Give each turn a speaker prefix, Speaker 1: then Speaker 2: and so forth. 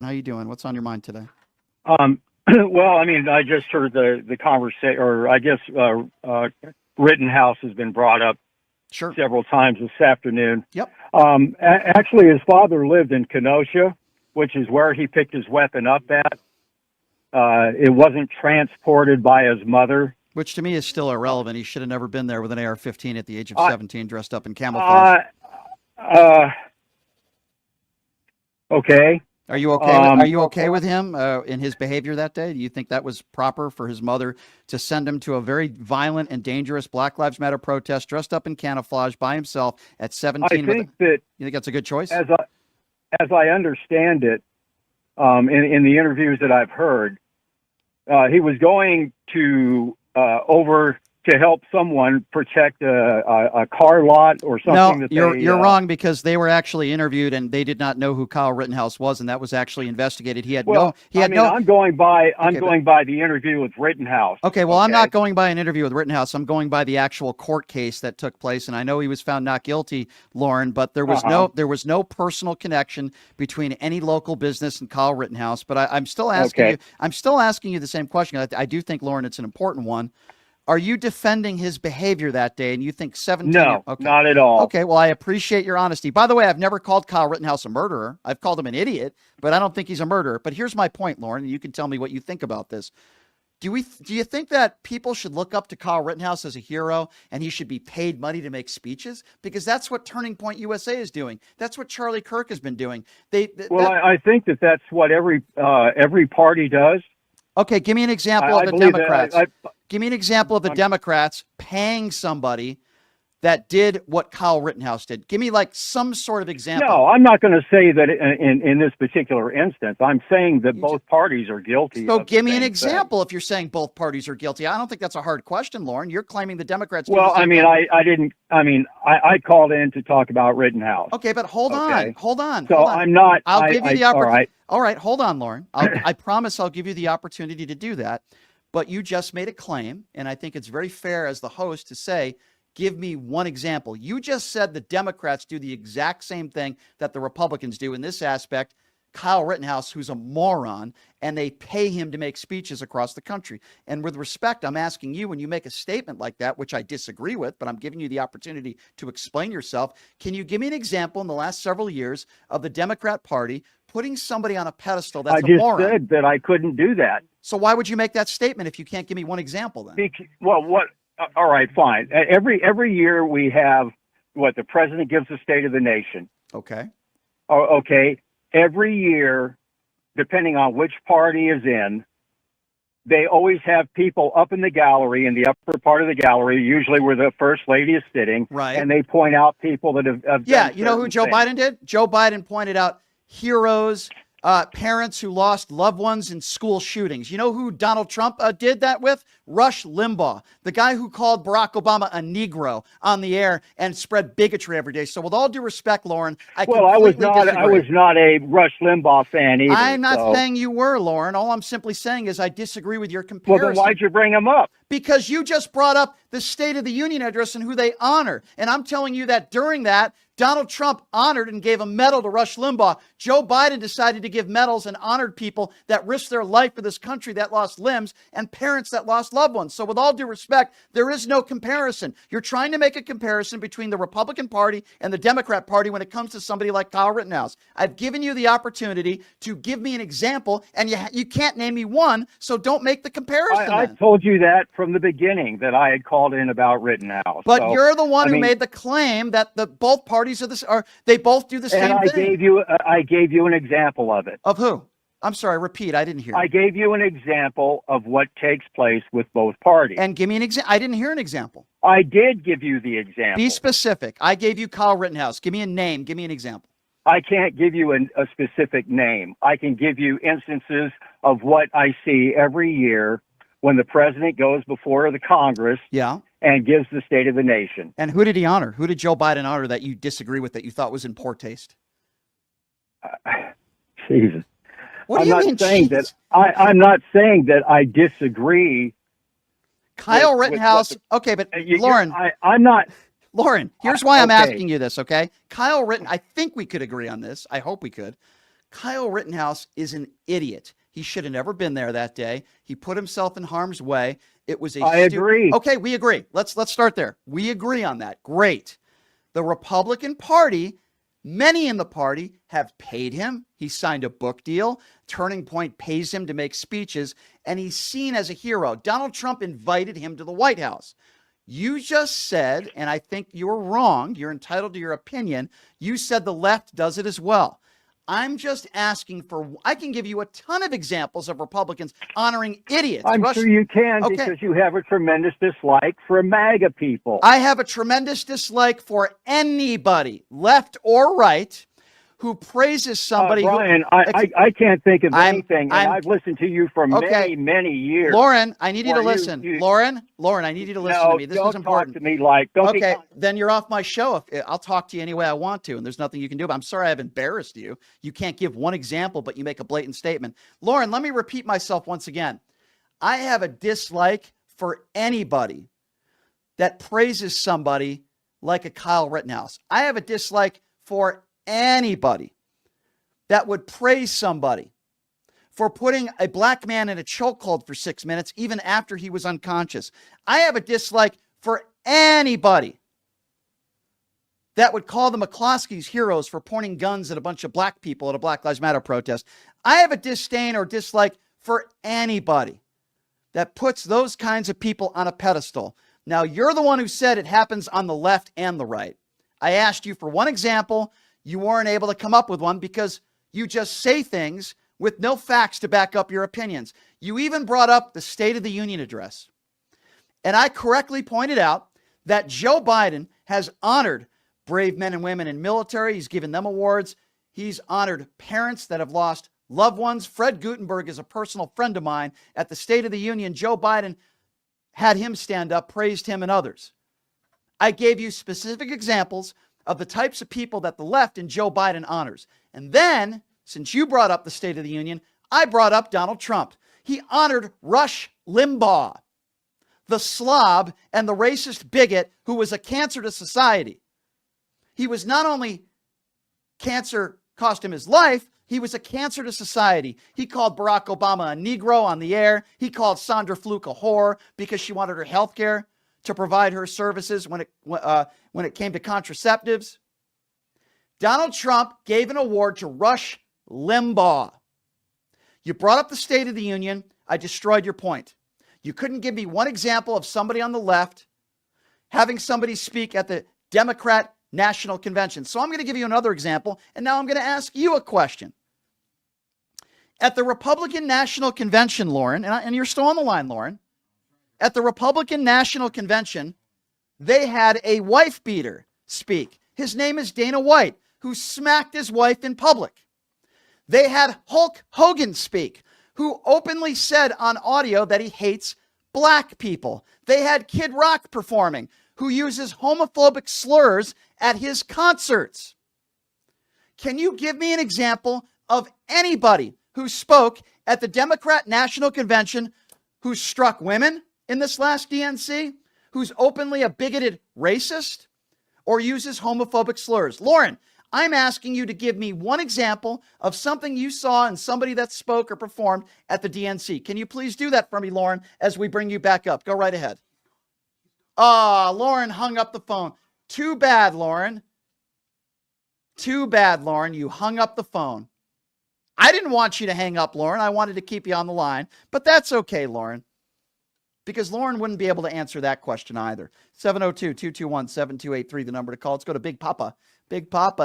Speaker 1: How you doing? What's on your mind today?
Speaker 2: Well, I mean, I just heard the conversation, or I guess Rittenhouse has been brought up
Speaker 1: Sure.
Speaker 2: several times this afternoon.
Speaker 1: Yep.
Speaker 2: Actually, his father lived in Kenosha, which is where he picked his weapon up at. It wasn't transported by his mother.
Speaker 1: Which to me is still irrelevant. He should have never been there with an AR-15 at the age of
Speaker 2: I,
Speaker 1: 17, dressed up in camouflage.
Speaker 2: uh, uh, okay.
Speaker 1: Are you okay with Are
Speaker 2: Um,
Speaker 1: you okay with him in his behavior that day? Do you think that was proper for his mother to send him to a very violent and dangerous Black Lives Matter protest, dressed up in camouflage by himself at
Speaker 2: I
Speaker 1: 17?
Speaker 2: think that
Speaker 1: You think that's a good choice?
Speaker 2: as I understand it, in the interviews that I've heard, he was going to over to help someone protect a car lot or something
Speaker 1: No,
Speaker 2: that
Speaker 1: you're
Speaker 2: they.
Speaker 1: you're wrong because they were actually interviewed and they did not know who Kyle Rittenhouse was, and that was actually investigated.
Speaker 2: Well,
Speaker 1: He
Speaker 2: I
Speaker 1: had
Speaker 2: mean,
Speaker 1: no.
Speaker 2: I'm
Speaker 1: Okay, but
Speaker 2: going by the interview with Rittenhouse.
Speaker 1: okay, well, I'm not
Speaker 2: Okay.
Speaker 1: going by an interview with Rittenhouse. I'm going by the actual court case that took place, and I know he was found not guilty, Lauren. But
Speaker 2: Uh huh.
Speaker 1: there was no personal connection between any local business and Kyle Rittenhouse. But I'm still asking
Speaker 2: Okay.
Speaker 1: you. I'm still asking you the same question. I do think, Lauren, it's an important one. Are you defending his behavior that day? And you think 17 year
Speaker 2: No,
Speaker 1: okay.
Speaker 2: not at all.
Speaker 1: Okay, well, I appreciate your honesty. By the way, I've never called Kyle Rittenhouse a murderer. I've called him an idiot, but I don't think he's a murderer. But here's my point, Lauren, and you can tell me what you think about this. Do you think that people should look up to Kyle Rittenhouse as a hero and he should be paid money to make speeches? Because that's what Turning Point USA is doing. That's what Charlie Kirk has been doing.
Speaker 2: Well, I think that that's what every party does.
Speaker 1: Okay, give me an example of
Speaker 2: I
Speaker 1: the
Speaker 2: believe that.
Speaker 1: Democrats. Give me an example of the
Speaker 2: I'm
Speaker 1: Democrats paying somebody that did what Kyle Rittenhouse did. Give me like some sort of example.
Speaker 2: No, I'm not going to say that in this particular instance. I'm saying that
Speaker 1: You just,
Speaker 2: both parties are guilty
Speaker 1: so
Speaker 2: of the
Speaker 1: give me an
Speaker 2: same thing.
Speaker 1: example if you're saying both parties are guilty. I don't think that's a hard question, Lauren. You're claiming the Democrats do the
Speaker 2: Well, I
Speaker 1: same
Speaker 2: mean,
Speaker 1: thing.
Speaker 2: I didn't. I mean, I called in to talk about Rittenhouse.
Speaker 1: Okay, but hold on,
Speaker 2: Okay,
Speaker 1: hold on,
Speaker 2: so
Speaker 1: hold on.
Speaker 2: I'm not.
Speaker 1: I'll give you the
Speaker 2: All
Speaker 1: opportunity.
Speaker 2: right.
Speaker 1: All right, hold on, Lauren. I promise I'll give you the opportunity to do that. But you just made a claim, and I think it's very fair as the host to say, give me one example. You just said the Democrats do the exact same thing that the Republicans do in this aspect. Kyle Rittenhouse, who's a moron, and they pay him to make speeches across the country. And with respect, I'm asking you, when you make a statement like that, which I disagree with, but I'm giving you the opportunity to explain yourself, can you give me an example in the last several years of the Democrat Party putting somebody on a pedestal
Speaker 2: I
Speaker 1: that's a
Speaker 2: just
Speaker 1: moron?
Speaker 2: said that I couldn't do that.
Speaker 1: So why would you make that statement if you can't give me one example then?
Speaker 2: Well, what? All right, fine. Every year we have what the president gives the State of the Nation.
Speaker 1: Okay.
Speaker 2: Oh, okay. Every year, depending on which party is in, they always have people up in the gallery, in the upper part of the gallery, usually where the first lady is sitting,
Speaker 1: Right.
Speaker 2: and they point out people that have
Speaker 1: Yeah.
Speaker 2: done
Speaker 1: You know who
Speaker 2: certain
Speaker 1: Joe
Speaker 2: things.
Speaker 1: Biden did? Joe Biden pointed out heroes, parents who lost loved ones in school shootings. You know who Donald Trump did that with? Rush Limbaugh, the guy who called Barack Obama a Negro on the air and spread bigotry every day. So with all due respect, Lauren, I
Speaker 2: Well, I was
Speaker 1: completely
Speaker 2: not. I was
Speaker 1: disagree.
Speaker 2: not a Rush Limbaugh fan either.
Speaker 1: I'm not
Speaker 2: So,
Speaker 1: saying you were, Lauren. All I'm simply saying is I disagree with your
Speaker 2: well, then
Speaker 1: comparison.
Speaker 2: why'd you bring him up?
Speaker 1: Because you just brought up the State of the Union address and who they honor. And I'm telling you that during that, Donald Trump honored and gave a medal to Rush Limbaugh. Joe Biden decided to give medals and honored people that risked their life for this country that lost limbs and parents that lost loved ones. So with all due respect, there is no comparison. You're trying to make a comparison between the Republican Party and the Democrat Party when it comes to somebody like Kyle Rittenhouse. I've given you the opportunity to give me an example, and you can't name me one, so don't make the comparison
Speaker 2: I
Speaker 1: then.
Speaker 2: told you that from the beginning that I had called in about Rittenhouse.
Speaker 1: But
Speaker 2: So,
Speaker 1: you're the one
Speaker 2: I
Speaker 1: who
Speaker 2: mean,
Speaker 1: made the claim that the both parties of this are they both do the
Speaker 2: and
Speaker 1: same thing.
Speaker 2: I gave you an example of it.
Speaker 1: Of who? I'm sorry, repeat. I didn't hear.
Speaker 2: I gave you an example of what takes place with both parties.
Speaker 1: And give me an example. I didn't hear an example.
Speaker 2: I did give you the
Speaker 1: Be
Speaker 2: example.
Speaker 1: specific. I gave you Kyle Rittenhouse. Give me a name. Give me an example.
Speaker 2: I can't give you a specific name. I can give you instances of what I see every year when the president goes before the Congress
Speaker 1: Yeah.
Speaker 2: and gives the State of the Nation.
Speaker 1: And who did he honor? Who did Joe Biden honor that you disagree with that you thought was in poor taste?
Speaker 2: Jesus.
Speaker 1: What do
Speaker 2: I'm
Speaker 1: you
Speaker 2: not
Speaker 1: mean?
Speaker 2: saying
Speaker 1: Jesus?
Speaker 2: that I'm not saying that I disagree
Speaker 1: Kyle
Speaker 2: with what
Speaker 1: Rittenhouse. Okay, but Lauren,
Speaker 2: I'm not.
Speaker 1: Lauren, here's why I'm
Speaker 2: Okay.
Speaker 1: asking you this, okay? I think we could agree on this. I hope we could. Kyle Rittenhouse is an idiot. He should have never been there that day. He put himself in harm's way. It was
Speaker 2: I agree.
Speaker 1: Okay, we agree. Let's start there. We agree on that. Great. The Republican Party, many in the party have paid him. He signed a book deal. Turning Point pays him to make speeches, and he's seen as a hero. Donald Trump invited him to the White House. You just said, and I think you're wrong, you're entitled to your opinion, you said the left does it as well. I'm just asking for, I can give you a ton of examples of Republicans honoring idiots.
Speaker 2: I'm sure you can, because you have a tremendous dislike for MAGA people.
Speaker 1: I have a tremendous dislike for anybody, left or right, who praises somebody.
Speaker 2: Brian, I can't think of anything, and I've listened to you for many, many years.
Speaker 1: Lauren, I need you to listen. Lauren, I need you to listen to me. This is important.
Speaker 2: Talk to me like, don't
Speaker 1: okay, then you're off my show. I'll talk to you any way I want to, and there's nothing you can do. But I'm sorry I've embarrassed you. You can't give one example, but you make a blatant statement. Lauren, let me repeat myself once again. I have a dislike for anybody that praises somebody like a Kyle Rittenhouse. I have a dislike for anybody that would praise somebody for putting a black man in a chokehold for 6 minutes, even after he was unconscious. I have a dislike for anybody that would call the McCloskeys heroes for pointing guns at a bunch of black people at a Black Lives Matter protest. I have a disdain or dislike for anybody that puts those kinds of people on a pedestal. Now, you're the one who said it happens on the left and the right. I asked you for one example. You weren't able to come up with one because you just say things with no facts to back up your opinions. You even brought up the State of the Union address. And I correctly pointed out that Joe Biden has honored brave men and women in military. He's given them awards. He's honored parents that have lost loved ones. Fred Gutenberg is a personal friend of mine. At the State of the Union, Joe Biden had him stand up, praised him and others. I gave you specific examples of the types of people that the left and Joe Biden honors. And then, since you brought up the State of the Union, I brought up Donald Trump. He honored Rush Limbaugh, the slob and the racist bigot who was a cancer to society. He was not only cancer, cost him his life, he was a cancer to society. He called Barack Obama a Negro on the air. He called Sandra Fluke a whore because she wanted her health care to provide her services when it came to contraceptives. Donald Trump gave an award to Rush Limbaugh. You brought up the State of the Union. I destroyed your point. You couldn't give me one example of somebody on the left having somebody speak at the Democrat National Convention. So I'm going to give you another example, and now I'm going to ask you a question. At the Republican National Convention, Lauren, and you're still on the line, Lauren, at the Republican National Convention, they had a wife beater speak. His name is Dana White, who smacked his wife in public. They had Hulk Hogan speak, who openly said on audio that he hates black people. They had Kid Rock performing, who uses homophobic slurs at his concerts. Can you give me an example of anybody who spoke at the Democrat National Convention who struck women in this last DNC, who's openly a bigoted racist or uses homophobic slurs? Lauren, I'm asking you to give me one example of something you saw in somebody that spoke or performed at the DNC. Can you please do that for me, Lauren, as we bring you back up? Go right ahead. Lauren hung up the phone. Too bad, Lauren. Too bad, Lauren. You hung up the phone. I didn't want you to hang up, Lauren. I wanted to keep you on the line, but that's okay, Lauren, because Lauren wouldn't be able to answer that question either. 702-221-7283, the number to call. Let's go to Big Papa. Big Papa.